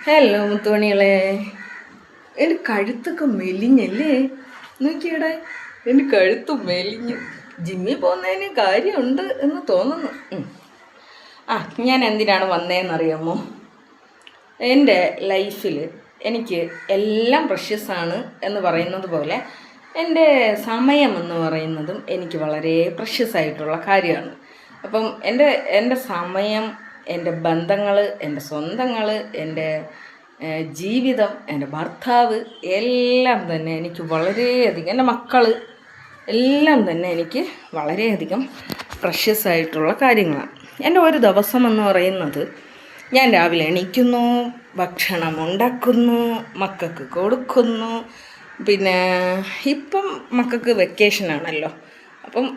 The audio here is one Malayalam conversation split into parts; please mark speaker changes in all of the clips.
Speaker 1: ഹലോ മുത്തുമണികളെ, എൻ്റെ കഴുത്തൊക്കെ മെലിഞ്ഞല്ലേ? നോക്കിയടെ, എൻ്റെ കഴുത്ത് മെലിഞ്ഞു. ജിമ്മിൽ പോകുന്നതിന് കാര്യമുണ്ട് എന്ന് തോന്നുന്നു. ഞാൻ എന്തിനാണ് വന്നതെന്നറിയാമോ? എൻ്റെ ലൈഫിൽ എനിക്ക് എല്ലാം പ്രഷ്യസാണ് എന്ന് പറയുന്നത് പോലെ എൻ്റെ സമയം എന്ന് പറയുന്നതും എനിക്ക് വളരെ പ്രഷ്യസായിട്ടുള്ള കാര്യമാണ്. അപ്പം എൻ്റെ സമയം, എൻ്റെ ബന്ധങ്ങൾ, എൻ്റെ സ്വന്തങ്ങൾ, എൻ്റെ ജീവിതം, എൻ്റെ ഭർത്താവ് എല്ലാം തന്നെ എനിക്ക് വളരെയധികം, എൻ്റെ മക്കൾ എല്ലാം തന്നെ എനിക്ക് വളരെയധികം പ്രഷ്യസായിട്ടുള്ള കാര്യങ്ങളാണ്. എൻ്റെ ഒരു ദിവസം എന്ന് പറയുന്നത്, ഞാൻ രാവിലെ എണീക്കുന്നു, ഭക്ഷണം ഉണ്ടാക്കുന്നു, മക്കൾക്ക് കൊടുക്കുന്നു. പിന്നെ ഇപ്പം മക്കൾക്ക് വെക്കേഷനാണല്ലോ, അപ്പം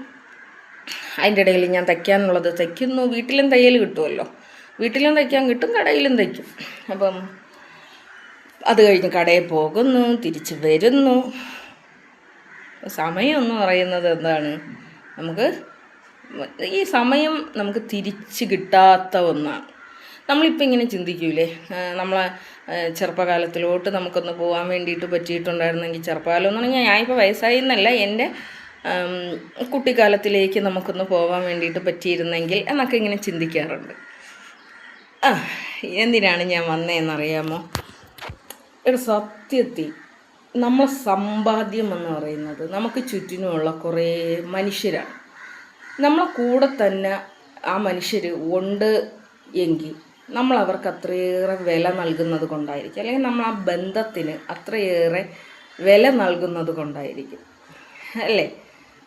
Speaker 1: അതിൻ്റെ ഇടയിൽ ഞാൻ തയ്ക്കാനുള്ളത് തയ്ക്കുന്നു. വീട്ടിലും തയ്യൽ കിട്ടുമല്ലോ, വീട്ടിലും തയ്ക്കാൻ കിട്ടും, കടയിലും തയ്ക്കും. അപ്പം അത് കഴിഞ്ഞ് കടയിൽ പോകുന്നു, തിരിച്ച് വരുന്നു. സമയം എന്ന് പറയുന്നത് എന്താണ്? നമുക്ക് ഈ സമയം നമുക്ക് തിരിച്ച് കിട്ടാത്ത ഒന്നാണ്. നമ്മളിപ്പോൾ ഇങ്ങനെ ചിന്തിക്കൂലേ, നമ്മളെ ചെറുപ്പകാലത്തിലോട്ട് നമുക്കൊന്ന് പോകാൻ വേണ്ടിയിട്ട് പറ്റിയിട്ടുണ്ടായിരുന്നെങ്കിൽ, ചെറുപ്പകാലം എന്ന് പറഞ്ഞാൽ ഞാനിപ്പോൾ വയസ്സായി എന്നല്ല, എൻ്റെ കുട്ടിക്കാലത്തിലേക്ക് നമുക്കൊന്ന് പോകാൻ വേണ്ടിയിട്ട് പറ്റിയിരുന്നെങ്കിൽ എന്നൊക്കെ ഇങ്ങനെ ചിന്തിക്കാറുണ്ട്. എന്തിനാണ് ഞാൻ വന്നതെന്നറിയാമോ? ഒരു സത്യത്തിൽ നമ്മളെ സമ്പാദ്യം എന്ന് പറയുന്നത് നമുക്ക് ചുറ്റിനുമുള്ള കുറേ മനുഷ്യരാണ്. നമ്മളെ കൂടെ തന്നെ ആ മനുഷ്യർ ഉണ്ട് എങ്കിൽ നമ്മൾ അവർക്ക് അത്രയേറെ വില നൽകുന്നത് കൊണ്ടായിരിക്കും, അല്ലെങ്കിൽ നമ്മൾ ആ ബന്ധത്തിന് അത്രയേറെ വില നൽകുന്നത് കൊണ്ടായിരിക്കും, അല്ലേ?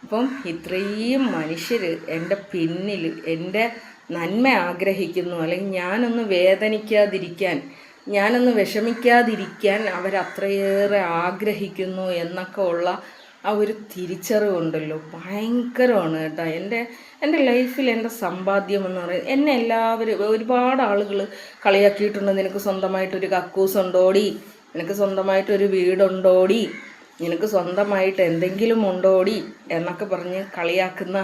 Speaker 1: അപ്പം ഇത്രയും മനുഷ്യർ എൻ്റെ പിന്നിൽ എൻ്റെ നന്മ ആഗ്രഹിക്കുന്നു, അല്ലെങ്കിൽ ഞാനൊന്ന് വേദനിക്കാതിരിക്കാൻ, ഞാനൊന്ന് വിഷമിക്കാതിരിക്കാൻ അവരത്രയേറെ ആഗ്രഹിക്കുന്നു എന്നൊക്കെ ഉള്ള ആ ഒരു തിരിച്ചറിവുണ്ടല്ലോ, ഭയങ്കരമാണ് കേട്ടോ. എൻ്റെ ലൈഫിൽ എൻ്റെ സമ്പാദ്യം എന്ന് പറയുന്നത്, എന്നെ എല്ലാവരും, ഒരുപാട് ആളുകൾ കളിയാക്കിയിട്ടുണ്ട്. നിനക്ക് സ്വന്തമായിട്ടൊരു കക്കൂസ് ഉണ്ടോടി, നിനക്ക് സ്വന്തമായിട്ടൊരു വീടുണ്ടോടി, നിനക്ക് സ്വന്തമായിട്ട് എന്തെങ്കിലും ഉണ്ടോടി എന്നൊക്കെ പറഞ്ഞ് കളിയാക്കുന്ന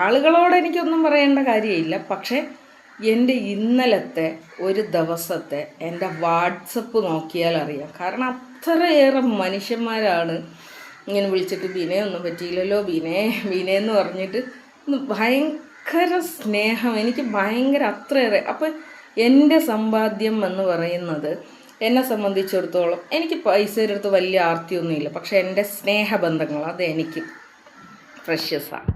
Speaker 1: ആളുകളോട് എനിക്കൊന്നും പറയേണ്ട കാര്യമില്ല. പക്ഷേ എൻ്റെ ഇന്നലത്തെ ഒരു ദിവസത്തെ എൻ്റെ വാട്സപ്പ് നോക്കിയാൽ അറിയാം. കാരണം അത്രയേറെ മനുഷ്യന്മാരാണ് ഇങ്ങനെ വിളിച്ചിട്ട് ബിനയൊന്നും പറ്റിയില്ലല്ലോ, ബിനയെന്ന് പറഞ്ഞിട്ട് ഭയങ്കര സ്നേഹം, എനിക്ക് ഭയങ്കര അത്രയേറെ. അപ്പം എൻ്റെ സമ്പാദ്യം എന്ന് പറയുന്നത്, എന്നെ സംബന്ധിച്ചിടത്തോളം എനിക്ക് പൈസയുടെ അടുത്ത് വലിയ ആർത്തിയൊന്നുമില്ല, പക്ഷേ എൻ്റെ സ്നേഹബന്ധങ്ങൾ അതെനിക്ക് പ്രഷ്യസാണ്.